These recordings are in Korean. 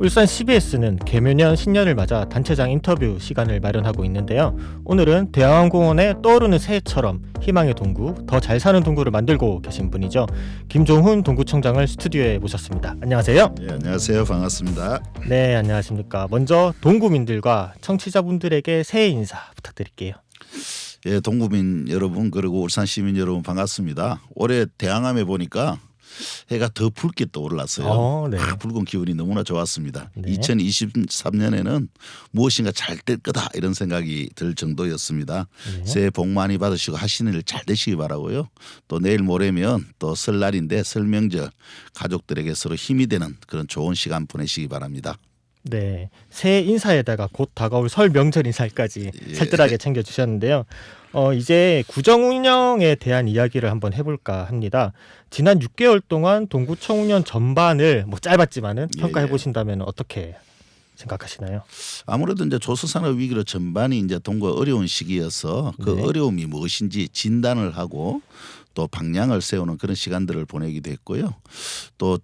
울산 CBS는 개묘년 신년을 맞아 단체장 인터뷰 시간을 마련하고 있는데요. 오늘은 대양항공원에 떠오르는 새해처럼 희망의 동구, 더 잘 사는 동구를 만들고 계신 분이죠. 김종훈 동구청장을 스튜디오에 모셨습니다. 안녕하세요. 네, 안녕하세요. 반갑습니다. 네, 안녕하십니까. 먼저 동구민들과 청취자분들에게 새해 인사 부탁드릴게요. 예, 동구민 여러분 그리고 울산 시민 여러분 반갑습니다. 올해 대항암에 보니까 해가 더 붉게 떠올랐어요. 네. 붉은 기운이 너무나 좋았습니다. 네. 2023년에는 무엇인가 잘 될 거다 이런 생각이 들 정도였습니다. 네. 새해 복 많이 받으시고 하시는 일 잘 되시기 바라고요. 또 내일 모레면 또 설날인데 설명절 가족들에게 서로 힘이 되는 그런 좋은 시간 보내시기 바랍니다. 네, 새해 인사에다가 곧 다가올 설 명절 인사까지 살뜰하게 챙겨주셨는데요. 이제 구정 운영에 대한 이야기를 한번 해볼까 합니다. 지난 6개월 동안 동구청 운영 전반을 짧았지만은 평가해 보신다면 어떻게 생각하시나요? 아무래도 이제 조선산업 위기로 전반이 이제 동구가 어려운 시기여서 그 네. 어려움이 무엇인지 진단을 하고 또 방향을 세우는 그런 시간들을 보내기도 했고요. 또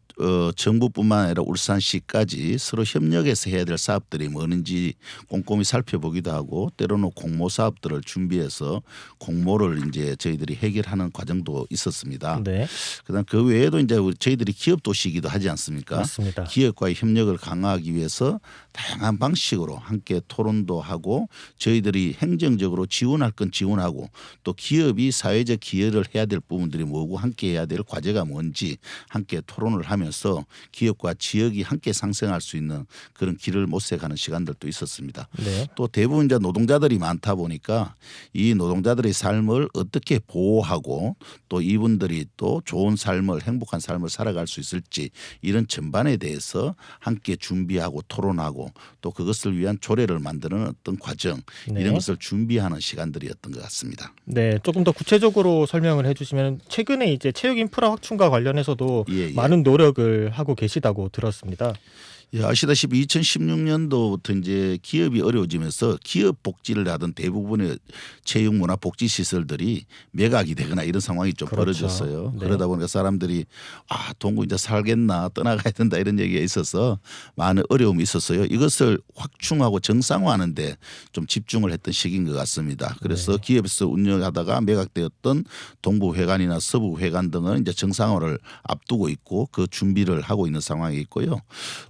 정부뿐만 아니라 울산시까지 서로 협력해서 해야 될 사업들이 뭐는지 꼼꼼히 살펴보기도 하고 때로는 공모 사업들을 준비해서 공모를 이제 저희들이 해결하는 과정도 있었습니다. 네, 그다음 그 외에도 이제 저희들이 기업 도시이기도 하지 않습니까? 맞습니다. 기업과의 협력을 강화하기 위해서 다양한 방식으로 함께 토론도 하고 저희들이 행정적으로 지원할 건 지원하고 또 기업이 사회적 기여를 해야 될 부분들이 뭐고 함께 해야 될 과제가 뭔지 함께 토론을 하면서 기업과 지역이 함께 상생할 수 있는 그런 길을 모색하는 시간들도 있었습니다. 네, 또 대부분 이제 노동자들이 많다 보니까 이 노동자들의 삶을 어떻게 보호하고 또 이분들이 또 좋은 삶을 행복한 삶을 살아갈 수 있을지 이런 전반에 대해서 함께 준비하고 토론하고 또 그것을 위한 조례를 만드는 어떤 과정 네. 이런 것을 준비하는 시간들이었던 것 같습니다. 네, 조금 더 구체적으로 설명을 해주시면 최근에 이제 체육 인프라 확충과 관련해서도 많은 노력을 하고 계시다고 들었습니다. 예, 아시다시피 2016년도부터 이제 기업이 어려워지면서 기업 복지를 하던 대부분의 체육문화 복지 시설들이 매각이 되거나 이런 상황이 좀 그렇죠. 벌어졌어요. 네. 그러다 보니까 사람들이 동구 이제 살겠나 떠나가야 된다 이런 얘기가 있어서 많은 어려움이 있었어요. 이것을 확충하고 정상화하는데 좀 집중을 했던 시기인 것 같습니다. 그래서 기업에서 운영하다가 매각되었던 동부회관이나 서부회관 등은 이제 정상화를 앞두고 있고 그 준비를 하고 있는 상황이 있고요.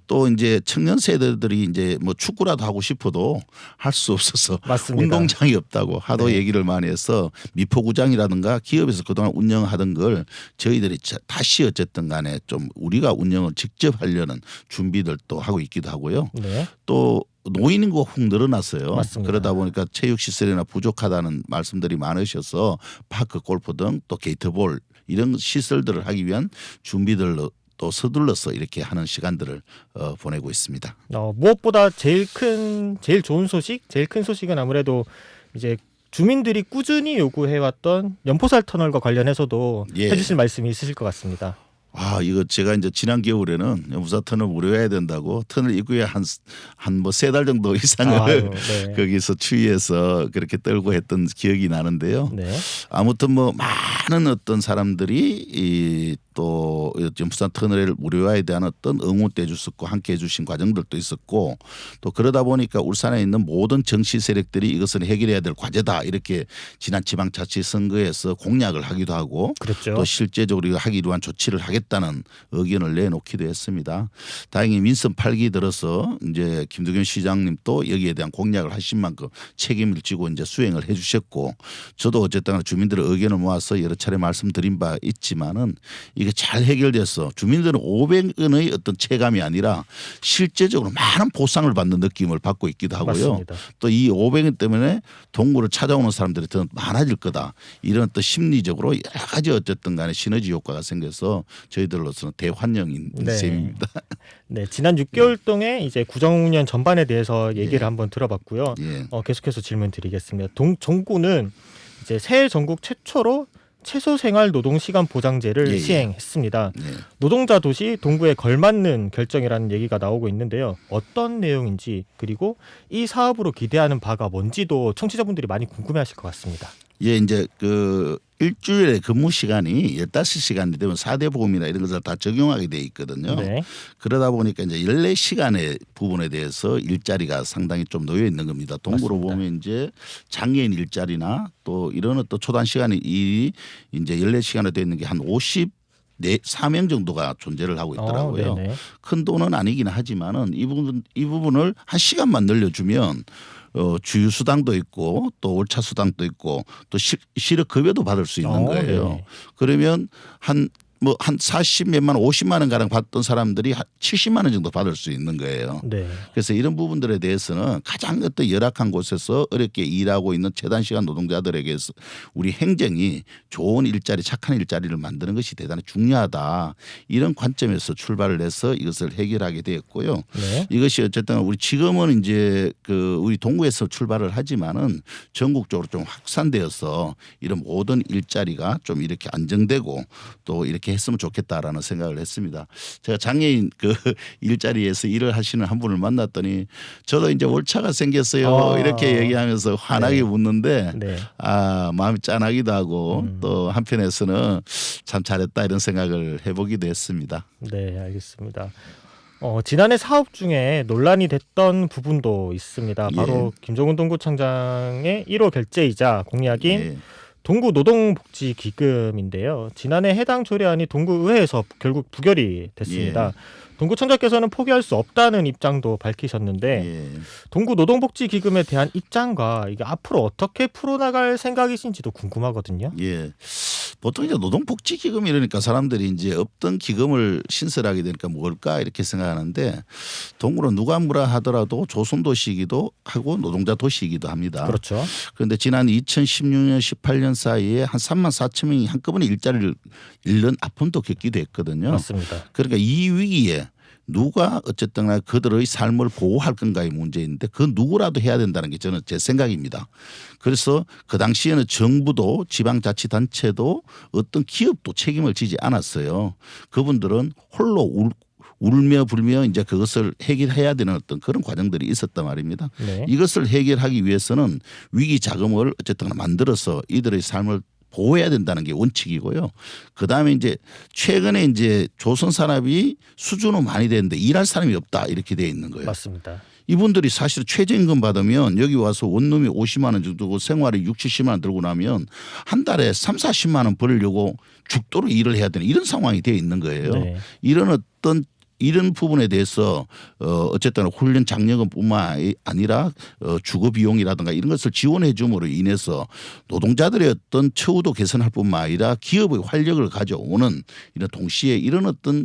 또 이제 청년 세대들이 이제 뭐 축구라도 하고 싶어도 할 수 없어서 맞습니다. 운동장이 없다고 하도 얘기를 많이 해서 미포구장이라든가 기업에서 그동안 운영하던 걸 저희들이 다시 어쨌든 간에 좀 우리가 운영을 직접 하려는 준비들도 하고 있기도 하고요. 네, 또 노인 인구가 훅 늘어났어요. 맞습니다. 그러다 보니까 체육 시설이나 부족하다는 말씀들이 많으셔서 파크 골프 등 또 게이트볼 이런 시설들을 하기 위한 준비들로 또 서둘러서 이렇게 하는 시간들을 보내고 있습니다. 무엇보다 제일 좋은 소식, 제일 큰 소식은 아무래도 이제 주민들이 꾸준히 요구해왔던 연포살 터널과 관련해서도 해주실 말씀이 있으실 것 같습니다. 이거 제가 이제 지난 겨울에는 연포살 터널 무료해야 된다고 터널 입구에 한 뭐 3달 정도 이상을 거기서 추위해서 그렇게 떨고 했던 기억이 나는데요. 네. 아무튼 뭐 많은 어떤 사람들이 또 연포살 터널을 무료화에 대한 어떤 응원도 해주셨고 함께 해주신 과정들도 있었고 또 그러다 보니까 울산에 있는 모든 정치 세력들이 이것을 해결해야 될 과제다 이렇게 지난 지방자치선거에서 공약을 하기도 하고 그렇죠. 또 실제적으로 하기 위한 조치를 하겠다는 의견을 내놓기도 했습니다. 다행히 민선 8기 들어서 이제 김두겸 시장님 또 여기에 대한 공약을 하신 만큼 책임을 지고 이제 수행을 해 주셨고 저도 어쨌든 주민들의 의견을 모아서 여러 차례 말씀드린 바 있지만은 이게 잘 해결돼서 주민들은 500원의 어떤 체감이 아니라 실제적으로 많은 보상을 받는 느낌을 받고 있기도 하고요. 또 이 500원 때문에 동구를 찾아오는 사람들이 더 많아질 거다. 이런 또 심리적으로 여러 가지 어쨌든 간에 시너지 효과가 생겨서 저희들로서는 대환영인 셈입니다. 네, 지난 6개월 동안 이제 구정운영 전반에 대해서 얘기를 한번 들어봤고요. 계속해서 질문 드리겠습니다. 정부는 이제 새해 전국 최초로 최소 생활 노동 시간 보장제를 시행했습니다. 노동자 도시 동구에 걸맞는 결정이라는 얘기가 나오고 있는데요. 어떤 내용인지 그리고 이 사업으로 기대하는 바가 뭔지도 청취자분들이 많이 궁금해하실 것 같습니다. 예, 이제 그 일주일에 근무 시간이 15시간이 되면 4대 보험이나 이런 것을 다 적용하게 돼 있거든요. 네. 그러다 보니까 이제 14시간의 부분에 대해서 일자리가 상당히 좀 놓여 있는 겁니다. 동구로 맞습니다. 보면 이제 장애인 일자리나 또 이런 어떤 초단 시간이 이제 14시간에 되어 있는 게 한 4명 정도가 존재를 하고 있더라고요. 네네. 큰 돈은 아니긴 하지만은 이 부분을 한 시간만 늘려주면 주유 수당도 있고 또 월차 수당도 있고 또 실업 급여도 받을 수 있는 거예요. 네네. 그러면 한 40몇만 원, 50만 원 가량 받던 사람들이 한 70만 원 정도 받을 수 있는 거예요. 네. 그래서 이런 부분들에 대해서는 가장 어떤 열악한 곳에서 어렵게 일하고 있는 최단시간 노동자들에게 우리 행정이 좋은 일자리, 착한 일자리를 만드는 것이 대단히 중요하다. 이런 관점에서 출발을 해서 이것을 해결하게 되었고요. 네. 이것이 어쨌든 우리 지금은 이제 그 우리 동구에서 출발을 하지만은 전국적으로 좀 확산되어서 이런 모든 일자리가 좀 이렇게 안정되고 또 이렇게 했으면 좋겠다라는 생각을 했습니다. 제가 장애인 그 일자리에서 일을 하시는 한 분을 만났더니 저도 이제 월차가 생겼어요. 이렇게 얘기하면서 환하게 웃는데 네. 마음이 짠하기도 하고 또 한편에서는 참 잘했다 이런 생각을 해보기도 했습니다. 네, 알겠습니다. 지난해 사업 중에 논란이 됐던 부분도 있습니다. 바로 김정은 동구청장의 1호 결재이자 공약인 예. 동구 노동복지기금인데요. 지난해 해당 조례안이 동구의회에서 결국 부결이 됐습니다. 동구청장께서는 포기할 수 없다는 입장도 밝히셨는데 예. 동구 노동복지기금에 대한 입장과 이게 앞으로 어떻게 풀어나갈 생각이신지도 궁금하거든요. 예. 보통 이제 노동복지기금 이러니까 사람들이 이제 없던 기금을 신설하게 되니까 뭘까 이렇게 생각하는데 동구는 누가 뭐라 하더라도 조선도시이기도 하고 노동자 도시이기도 합니다. 그렇죠. 그런데 지난 2016년 18년 사이에 한 3만 4천 명이 한꺼번에 일자리를 잃는 아픔도 겪기도 했거든요. 맞습니다. 그러니까 이 위기에 누가 어쨌든 간에 그들의 삶을 보호할 건가의 문제인데 그 누구라도 해야 된다는 게 저는 제 생각입니다. 그래서 그 당시에는 정부도 지방자치단체도 어떤 기업도 책임을 지지 않았어요. 그분들은 홀로 울며 불며 이제 그것을 해결해야 되는 어떤 그런 과정들이 있었단 말입니다. 네. 이것을 해결하기 위해서는 위기 자금을 어쨌든 만들어서 이들의 삶을 보호해야 된다는 게 원칙이고요. 그 다음에 이제 최근에 이제 조선 산업이 수준은 많이 되는데 일할 사람이 없다 이렇게 돼 있는 거예요. 맞습니다. 이분들이 사실 최저임금 받으면 여기 와서 원룸이 50만 원 정도고 생활이 6, 70만 원 들고 나면 한 달에 3, 40만 원 벌려고 죽도록 일을 해야 되는 이런 상황이 되어 있는 거예요. 네. 이런 부분에 대해서 어쨌든 훈련 장려금뿐만 아니라 주거 비용이라든가 이런 것을 지원해 줌으로 인해서 노동자들의 어떤 처우도 개선할 뿐만 아니라 기업의 활력을 가져오는 이런 동시에 이런 어떤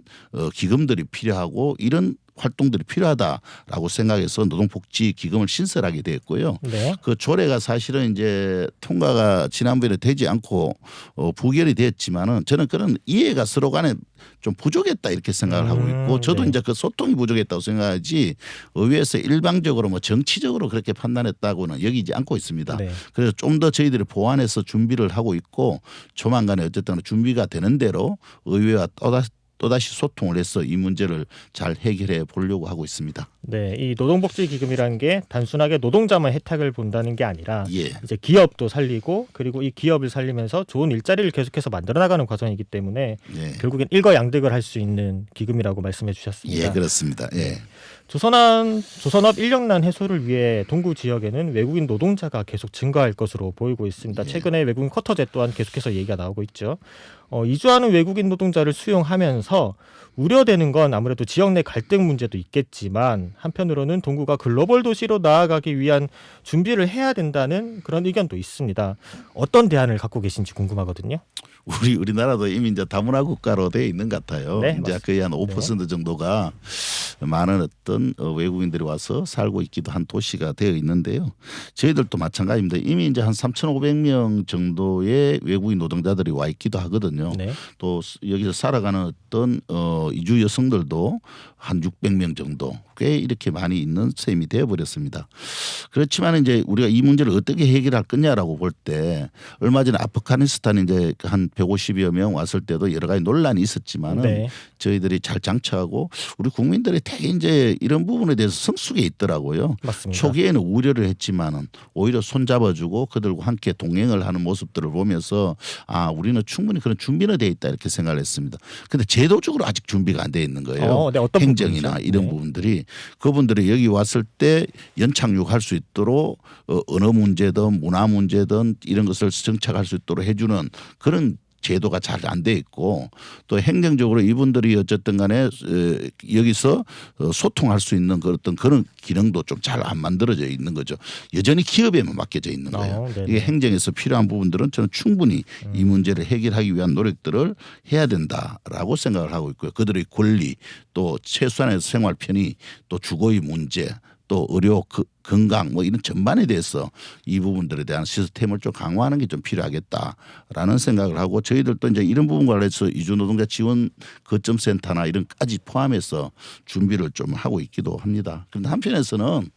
기금들이 필요하고 이런 활동들이 필요하다라고 생각해서 노동복지기금을 신설하게 됐고요. 네. 그 조례가 사실은 이제 통과가 지난번에 되지 않고 부결이 됐지만은 저는 그런 이해가 서로 간에 좀 부족했다 이렇게 생각을 하고 있고 저도 네. 이제 그 소통이 부족했다고 생각하지 의회에서 일방적으로 뭐 정치적으로 그렇게 판단했다고는 여기지 않고 있습니다. 네. 그래서 좀 더 저희들이 보완해서 준비를 하고 있고 조만간에 어쨌든 준비가 되는 대로 의회와 또다시 소통을 해서 이 문제를 잘 해결해 보려고 하고 있습니다. 네, 이 노동복지기금이라는 게 단순하게 노동자만 혜택을 본다는 게 아니라 예. 이제 기업도 살리고 그리고 이 기업을 살리면서 좋은 일자리를 계속해서 만들어 나가는 과정이기 때문에 예. 결국엔 일거양득을 할 수 있는 기금이라고 말씀해 주셨습니다. 예, 그렇습니다. 예. 조선업 인력난 해소를 위해 동구 지역에는 외국인 노동자가 계속 증가할 것으로 보이고 있습니다. 최근에 외국인 쿼터제 또한 계속해서 얘기가 나오고 있죠. 이주하는 외국인 노동자를 수용하면서 우려되는 건 아무래도 지역 내 갈등 문제도 있겠지만 한편으로는 동구가 글로벌 도시로 나아가기 위한 준비를 해야 된다는 그런 의견도 있습니다. 어떤 대안을 갖고 계신지 궁금하거든요. 우리나라도 이미 이제 다문화 국가로 되어 있는 것 같아요. 네, 이제 거의 한 5% 정도가 많은 어떤 외국인들이 와서 살고 있기도 한 도시가 되어 있는데요. 저희들도 마찬가지입니다. 이미 이제 한 3,500명 정도의 외국인 노동자들이 와 있기도 하거든요. 네. 또 여기서 살아가는 어떤 이주 여성들도 한 600명 정도 꽤 이렇게 많이 있는 셈이 되어버렸습니다. 그렇지만 이제 우리가 이 문제를 어떻게 해결할 거냐라고 볼 때 얼마 전에 아프가니스탄 이제 한 한 150여 명 왔을 때도 여러 가지 논란이 있었지만은 네. 저희들이 잘 장착하고 우리 국민들이 되게 이제 이런 부분에 대해서 성숙해 있더라고요. 맞습니다. 초기에는 우려를 했지만은 오히려 손잡아주고 그들과 함께 동행을 하는 모습들을 보면서 아 우리는 충분히 그런 준비는 돼 있다 이렇게 생각을 했습니다. 근데 제도적으로 아직 준비가 안 돼 있는 거예요. 네, 어떤 행정이나 부분이죠? 이런 네. 부분들이 그분들이 여기 왔을 때 연착륙할 수 있도록 언어 문제든 문화 문제든 이런 것을 정착할 수 있도록 해주는 그런 제도가 잘 안 돼 있고 또 행정적으로 이분들이 어쨌든 간에 여기서 소통할 수 있는 어떤 그런 기능도 좀 잘 안 만들어져 있는 거죠. 여전히 기업에만 맡겨져 있는 거예요. 네네. 이게 행정에서 필요한 부분들은 저는 충분히 이 문제를 해결하기 위한 노력들을 해야 된다라고 생각을 하고 있고요. 그들의 권리 또 최소한의 생활 편의 또 주거의 문제 또 의료 건강 뭐 이런 전반에 대해서 이 부분들에 대한 시스템을 좀 강화하는 게 좀 필요하겠다라는 생각을 하고 저희들도 이제 이런 부분 관련해서 이주 노동자 지원 거점 센터나 이런까지 포함해서 준비를 좀 하고 있기도 합니다. 그런데 한편에서는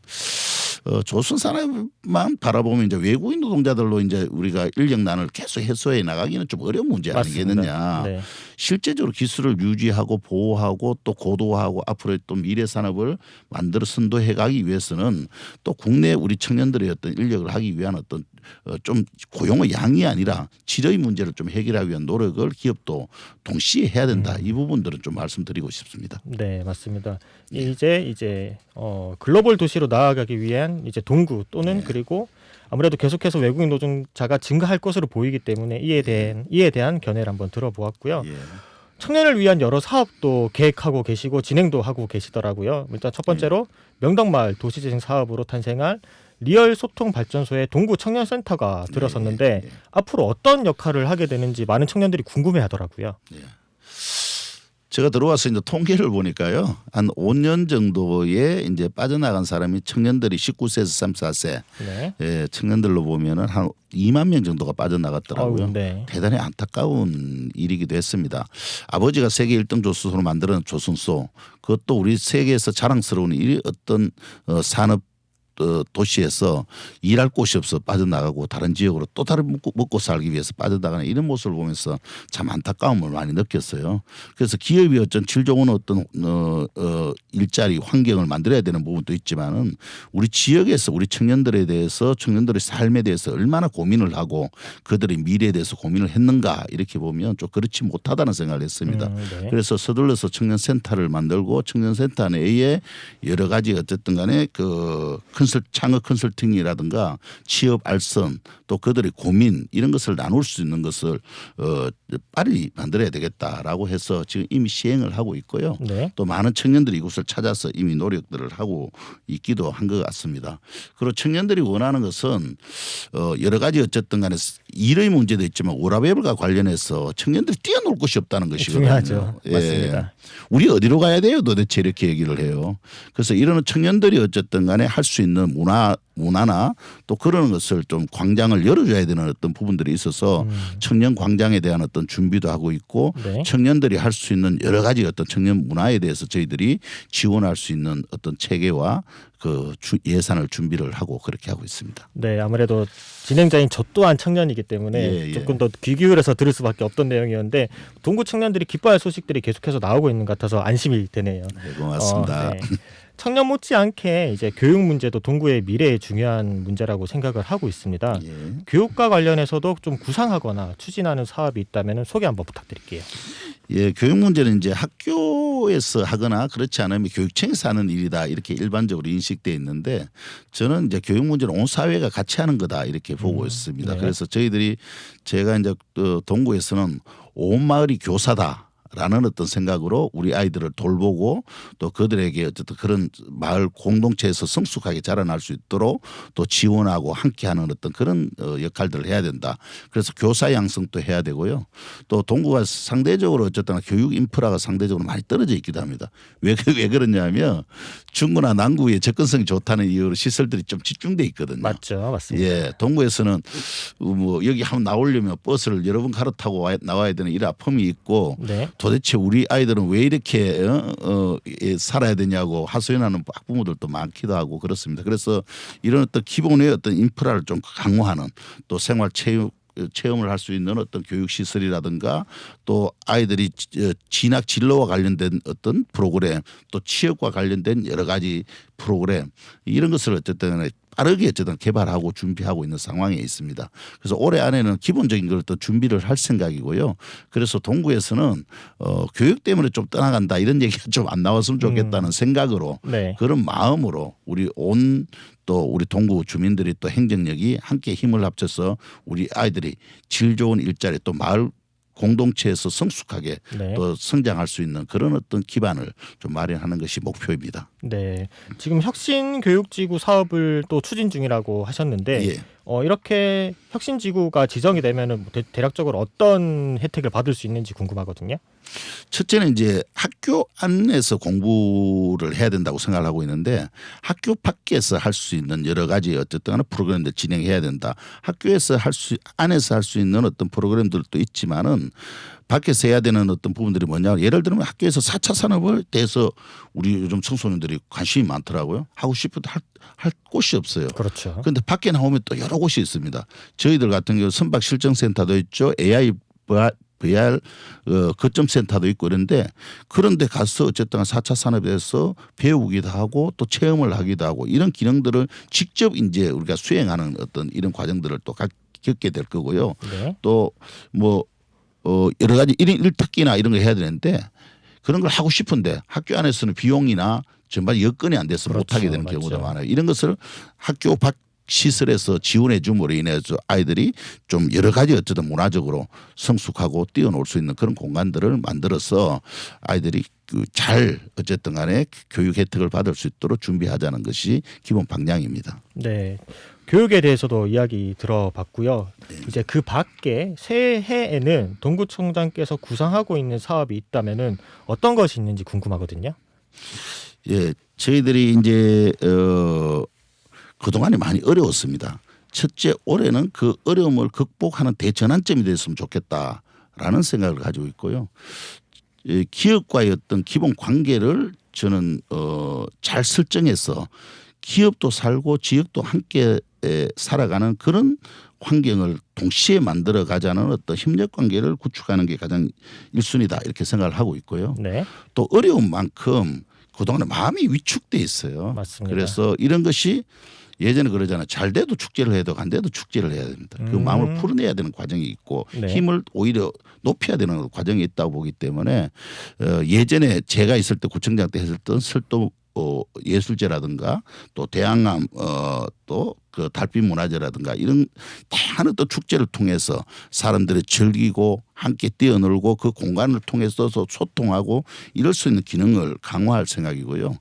조선 산업만 바라보면 이제 외국인 노동자들로 이제 우리가 인력난을 계속 해소해 나가기는 좀 어려운 문제 아니겠느냐. 네. 실제적으로 기술을 유지하고 보호하고 또 고도화하고 앞으로의 또 미래 산업을 만들어 선도해 가기 위해서는 또 국내 우리 청년들의 어떤 인력을 하기 위한 어떤 좀 고용의 양이 아니라 질의 문제를 좀 해결하기 위한 노력을 기업도 동시에 해야 된다. 이 부분들은 좀 말씀드리고 싶습니다. 네, 맞습니다. 이제 글로벌 도시로 나아가기 위한 이제 동구 또는 그리고 아무래도 계속해서 외국인 노동자가 증가할 것으로 보이기 때문에 이에 대한 견해를 한번 들어보았고요. 예. 청년을 위한 여러 사업도 계획하고 계시고 진행도 하고 계시더라고요. 일단 첫 번째로 명덕마을 도시재생 사업으로 탄생할 리얼 소통 발전소의 동구 청년센터가 들어섰는데 네. 앞으로 어떤 역할을 하게 되는지 많은 청년들이 궁금해하더라고요. 제가 들어와서 이제 통계를 보니까요. 한 5년 정도에 이제 빠져나간 사람이 청년들이 19세에서 34세 네. 청년들로 보면은 한 2만 명 정도가 빠져나갔더라고요. 네. 대단히 안타까운 일이기도 했습니다. 아버지가 세계 1등 조선소로 만드는 조선소 그것도 우리 세계에서 자랑스러운 이 어떤 산업 도시에서 일할 곳이 없어 빠져나가고 다른 지역으로 또 다른 먹고 살기 위해서 빠져나가는 이런 모습을 보면서 참 안타까움을 많이 느꼈어요. 그래서 기업이 어떤 질 좋은 어떤 일자리 환경을 만들어야 되는 부분도 있지만은 우리 지역에서 우리 청년들에 대해서 청년들의 삶에 대해서 얼마나 고민을 하고 그들의 미래에 대해서 고민을 했는가 이렇게 보면 좀 그렇지 못하다는 생각을 했습니다. 네. 그래서 서둘러서 청년센터를 만들고 청년센터 내에 여러 가지 어쨌든 간에 그 창업 컨설팅이라든가 취업 알선 또 그들의 고민 이런 것을 나눌 수 있는 것을 빨리 만들어야 되겠다라고 해서 지금 이미 시행을 하고 있고요. 네. 또 많은 청년들이 이곳을 찾아서 이미 노력들을 하고 있기도 한 것 같습니다. 그리고 청년들이 원하는 것은 여러 가지 어쨌든 간에 일의 문제도 있지만 워라밸과 관련해서 청년들이 뛰어놀 곳이 없다는 것이거든요. 중요하죠. 맞습니다. 우리 어디로 가야 돼요 도대체 이렇게 얘기를 해요. 그래서 이런 청년들이 어쨌든 간에 할 수 있는 문화나 또 그런 것을 좀 광장을 열어줘야 되는 어떤 부분들이 있어서 청년 광장에 대한 어떤 준비도 하고 있고 네. 청년들이 할 수 있는 여러 가지 어떤 청년 문화에 대해서 저희들이 지원할 수 있는 어떤 체계와 그 예산을 준비를 하고 그렇게 하고 있습니다. 네, 아무래도 진행자인 저 또한 청년이기 때문에 조금 더 귀 기울여서 들을 수밖에 없던 내용이었는데 동구 청년들이 기뻐할 소식들이 계속해서 나오고 있는 것 같아서 안심이 되네요. 네, 고맙습니다. 네. 청년 못지않게 이제 교육 문제도 동구의 미래에 중요한 문제라고 생각을 하고 있습니다. 예. 교육과 관련해서도 좀 구상하거나 추진하는 사업이 있다면 소개 한번 부탁드릴게요. 예, 교육 문제는 이제 학교에서 하거나 그렇지 않으면 교육청에서 하는 일이다 이렇게 일반적으로 인식돼 있는데 저는 이제 교육 문제는 온 사회가 같이 하는 거다 이렇게 보고 있습니다. 네. 그래서 제가 이제 동구에서는 온 마을이 교사다. 라는 어떤 생각으로 우리 아이들을 돌보고 또 그들에게 어쨌든 그런 마을 공동체에서 성숙하게 자라날 수 있도록 또 지원하고 함께하는 어떤 그런 역할들을 해야 된다. 그래서 교사 양성도 해야 되고요. 또 동구가 상대적으로 어쨌든 교육 인프라가 상대적으로 많이 떨어져 있기도 합니다. 왜 그러냐면 중구나 남구에 접근성이 좋다는 이유로 시설들이 좀 집중돼 있거든요. 맞죠, 맞습니다. 예, 동구에서는 뭐 여기 한번 나오려면 버스를 여러 번 갈아타고 나와야 되는 이런 아픔이 있고. 네. 도대체 우리 아이들은 왜 이렇게 살아야 되냐고 하소연하는 학부모들도 많기도 하고 그렇습니다. 그래서 이런 어떤 기본의 어떤 인프라를 좀 강화하는 또 생활체육 체험을 할 수 있는 어떤 교육 시설이라든가 또 아이들이 진학 진로와 관련된 어떤 프로그램 또 취업과 관련된 여러 가지 프로그램 이런 것을 어쨌든 빠르게 어쨌든 개발하고 준비하고 있는 상황에 있습니다. 그래서 올해 안에는 기본적인 걸 또 준비를 할 생각이고요. 그래서 동구에서는 교육 때문에 좀 떠나간다 이런 얘기가 좀 안 나왔으면 좋겠다는 생각으로 네. 그런 마음으로 우리 또 우리 동구 주민들이 또 행정력이 함께 힘을 합쳐서 우리 아이들이 질 좋은 일자리 또 마을 공동체에서 성숙하게 네. 또 성장할 수 있는 그런 어떤 기반을 좀 마련하는 것이 목표입니다. 네. 지금 혁신교육지구 사업을 또 추진 중이라고 하셨는데 예. 이렇게 혁신지구가 지정이 되면은 대략적으로 어떤 혜택을 받을 수 있는지 궁금하거든요. 첫째는 이제 학교 안에서 공부를 해야 된다고 생각을 하고 있는데 학교 밖에서 할 수 있는 여러 가지 어쨌든 간에 프로그램들 진행해야 된다. 학교에서 안에서 할 수 있는 어떤 프로그램들도 있지만은 밖에서 해야 되는 어떤 부분들이 뭐냐. 예를 들면 학교에서 4차 산업에 대해서 우리 요즘 청소년들이 관심이 많더라고요. 하고 싶어도 할 곳이 없어요. 그렇죠. 그런데 밖에 나오면 또 여러 곳이 있습니다. 저희들 같은 경우 선박 실정센터도 있죠. AI VR 거점 센터도 있고 그런데 가서 어쨌든 4차 산업에 대해서 배우기도 하고 또 체험을 하기도 하고 이런 기능들을 직접 이제 우리가 수행하는 어떤 이런 과정들을 또 겪게 될 거고요. 네. 또 뭐 여러 가지 1인 1특기나 이런 거 해야 되는데 그런 걸 하고 싶은데 학교 안에서는 비용이나 전반 여건이 안 돼서 그렇죠. 못하게 되는 경우도 맞죠. 많아요. 이런 것을 학교 밖 시설에서 지원해 줌으로 인해서 아이들이 좀 여러 가지 어쨌든 문화적으로 성숙하고 뛰어놀 수 있는 그런 공간들을 만들어서 아이들이 잘 어쨌든 간에 교육 혜택을 받을 수 있도록 준비하자는 것이 기본 방향입니다. 네. 교육에 대해서도 이야기 들어봤고요. 이제 그 밖에 새해에는 동구청장께서 구상하고 있는 사업이 있다면은 어떤 것이 있는지 궁금하거든요. 예, 저희들이 이제 그동안에 많이 어려웠습니다. 첫째, 올해는 그 어려움을 극복하는 대전환점이 됐으면 좋겠다라는 생각을 가지고 있고요. 기업과의 어떤 기본 관계를 저는 잘 설정해서 기업도 살고 지역도 함께 살아가는 그런 환경을 동시에 만들어 가자는 어떤 협력 관계를 구축하는 게 가장 1순위다 이렇게 생각을 하고 있고요. 네. 또 어려운 만큼 그동안에 마음이 위축돼 있어요. 맞습니다. 그래서 이런 것이 예전에 그러잖아요. 잘 돼도 축제를 해도 안 돼도 축제를 해야 됩니다. 그 마음을 풀어내야 되는 과정이 있고 네. 힘을 오히려 높여야 되는 과정이 있다고 보기 때문에 예전에 제가 있을 때 구청장 때 했었던 설도 예술제라든가 또 대항암 또 그 달빛 문화제라든가 이런 다양한 또 축제를 통해서 사람들이 즐기고 함께 뛰어놀고 그 공간을 통해서 소통하고 이럴 수 있는 기능을 강화할 생각이고요.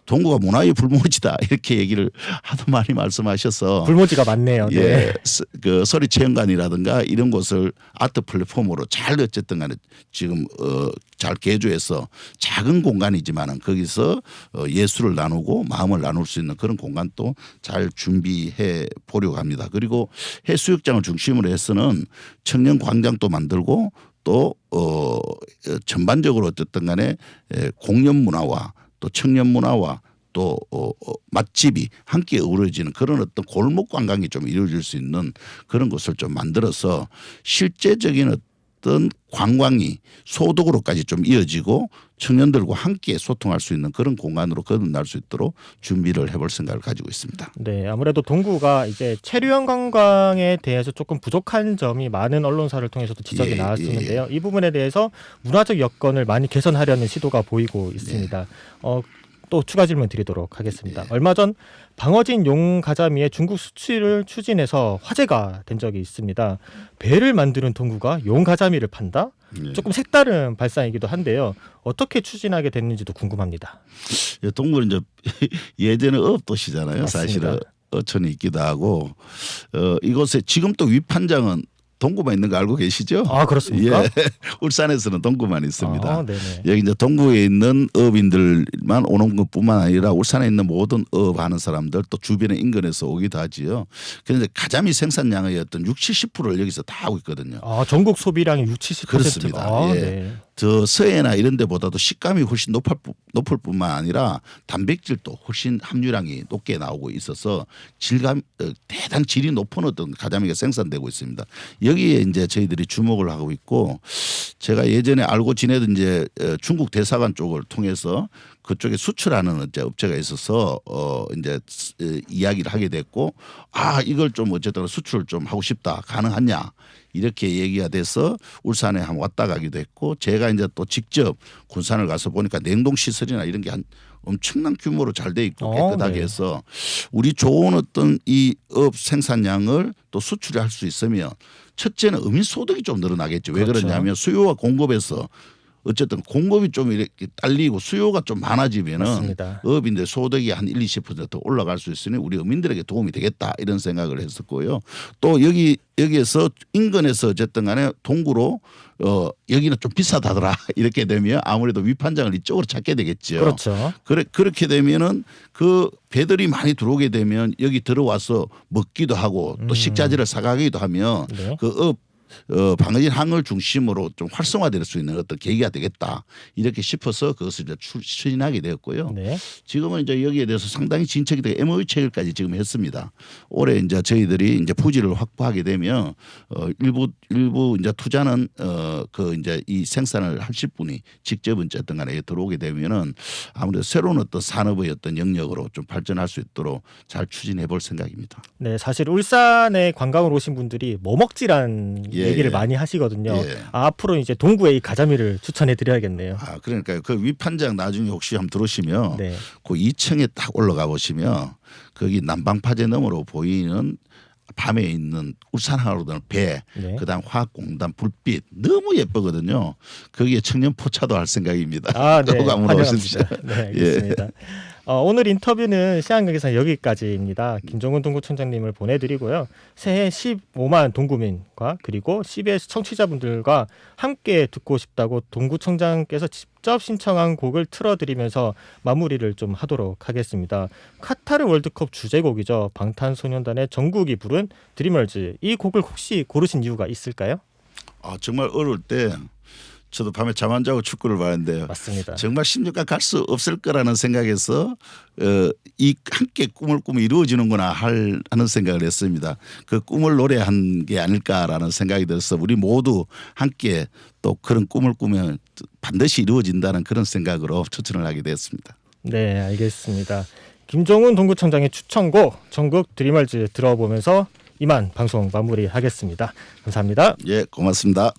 동구가 문화의 불모지다 이렇게 얘기를 하도 많이 말씀하셔서 불모지가 많네요. 네. 예, 그 소리 체험관이라든가 이런 곳을 아트 플랫폼으로 잘 어쨌든 간에 지금 잘 개조해서 작은 공간이지만은 거기서 예술을 나누고 마음을 나눌 수 있는 그런 공간도 잘 준비해 보려고 합니다. 그리고 해수욕장을 중심으로 해서는 청년 광장도 만들고 또 전반적으로 어쨌든 간에 공연 문화와 또 청년 문화와 또 맛집이 함께 어우러지는 그런 어떤 골목 관광이 좀 이루어질 수 있는 그런 것을 좀 만들어서 실제적인 어떤 관광이 소득으로까지 좀 이어지고 청년들과 함께 소통할 수 있는 그런 공간으로 거듭날 수 있도록 준비를 해볼 생각을 가지고 있습니다. 네, 아무래도 동구가 이제 체류형 관광에 대해서 조금 부족한 점이 많은 언론사를 통해서도 지적이 나왔었는데요. 이 부분에 대해서 문화적 여건을 많이 개선하려는 시도가 보이고 있습니다. 또 추가 질문 드리도록 하겠습니다. 얼마 전 방어진 용가자미의 중국 수출을 추진해서 화제가 된 적이 있습니다. 배를 만드는 동구가 용가자미를 판다? 조금 색다른 발상이기도 한데요. 어떻게 추진하게 됐는지도 궁금합니다. 동구는 이제 예전에 어업도시잖아요. 맞습니다. 사실은 어촌이 있기도 하고 이곳에 지금 또 위판장은 동구만 있는 거 알고 계시죠? 아, 그렇습니까? 예. 울산에서는 동구만 있습니다. 아, 네네. 여기 이제 동구에 있는 어업인들만 오는 것뿐만 아니라 울산에 있는 모든 어업하는 사람들 또 주변의 인근에서 오기도 하지요. 그런데 가자미 생산량의 어떤 60~70%를 여기서 다 하고 있거든요. 아, 전국 소비량의 60~70%. 그렇습니다. 아, 예. 네. 더 서해나 이런 데보다도 식감이 훨씬 높을 뿐만 아니라 단백질도 훨씬 함유량이 높게 나오고 있어서 질감 대단 질이 높은 어떤 가자미가 생산되고 있습니다. 여기에 이제 저희들이 주목을 하고 있고 제가 예전에 알고 지내던 이제 중국 대사관 쪽을 통해서 그쪽에 수출하는 이제 업체가 있어서 이제 이야기를 하게 됐고 이걸 좀 어쨌든 수출을 좀 하고 싶다 가능하냐 이렇게 얘기가 돼서 울산에 한번 왔다 가기도 했고 제가 이제 또 직접 군산을 가서 보니까 냉동 시설이나 이런 게 한 엄청난 규모로 잘 돼 있고 깨끗하게 네. 해서 우리 좋은 어떤 이 업 생산량을 또 수출할 수 있으면 첫째는 어민 소득이 좀 늘어나겠죠. 왜 그렇죠. 그러냐면 수요와 공급에서 어쨌든 공급이 좀 이렇게 딸리고 수요가 좀 많아지면은 맞습니다. 업인데 소득이 한 1-20% 올라갈 수 있으니 우리 어민들에게 도움이 되겠다 이런 생각을 했었고요. 또 여기에서 인근에서 어쨌든 간에 동구로 여기는 좀 비싸다더라 이렇게 되면 아무래도 위판장을 이쪽으로 찾게 되겠죠. 그렇죠. 그렇게 되면은 그 배들이 많이 들어오게 되면 여기 들어와서 먹기도 하고 또 식자재를 사가기도 하면 네. 그 방어진 항을 중심으로 좀 활성화될 수 있는 어떤 계기가 되겠다 이렇게 싶어서 그것을 이제 추진하게 되었고요. 네. 지금은 이제 여기에 대해서 상당히 진척이 되고 MOU 체결까지 지금 했습니다. 올해 이제 저희들이 이제 부지를 확보하게 되면 일부 이제 투자는 그 이제 이 생산을 하실 분이 직접 어쨌든 간에 들어오게 되면은 아무래도 새로운 어떤 산업의 어떤 영역으로 좀 발전할 수 있도록 잘 추진해 볼 생각입니다. 네, 사실 울산에 관광을 오신 분들이 뭐 먹지란 얘기를 많이 하시거든요. 예. 앞으로 이제 동구에 이 가자미를 추천해 드려야겠네요. 그러니까요. 그 위판장 나중에 혹시 한번 들어오시면 네. 그 2층에 딱 올라가 보시면 거기 난방파제 너머로 보이는 밤에 있는 울산항으로 배, 네. 그다음 화학공단 불빛 너무 예쁘거든요. 거기에 청년 포차도 할 생각입니다. 네. 꼭 한번 오십시오. 환영합니다. 네, 알겠습니다. 오늘 인터뷰는 시향역에서 여기까지입니다. 김종훈 동구청장님을 보내드리고요. 새해 15만 동구민과 그리고 CBS 청취자분들과 함께 듣고 싶다고 동구청장께서 직접 신청한 곡을 틀어드리면서 마무리를 좀 하도록 하겠습니다. 카타르 월드컵 주제곡이죠. 방탄소년단의 정국이 부른 드리머즈. 이 곡을 혹시 고르신 이유가 있을까요? 정말 어려울 때 저도 밤에 잠 안 자고 축구를 봤는데요. 맞습니다. 정말 16강 갈 수 없을 거라는 생각에서 이 함께 꿈을 꾸면 이루어지는구나 하는 생각을 했습니다. 그 꿈을 노래한 게 아닐까라는 생각이 들어서 우리 모두 함께 또 그런 꿈을 꾸면 반드시 이루어진다는 그런 생각으로 추천을 하게 됐습니다. 네, 알겠습니다. 김종훈 동구청장의 추천곡 전국 드리머즈 들어보면서 이만 방송 마무리하겠습니다. 감사합니다. 예, 고맙습니다.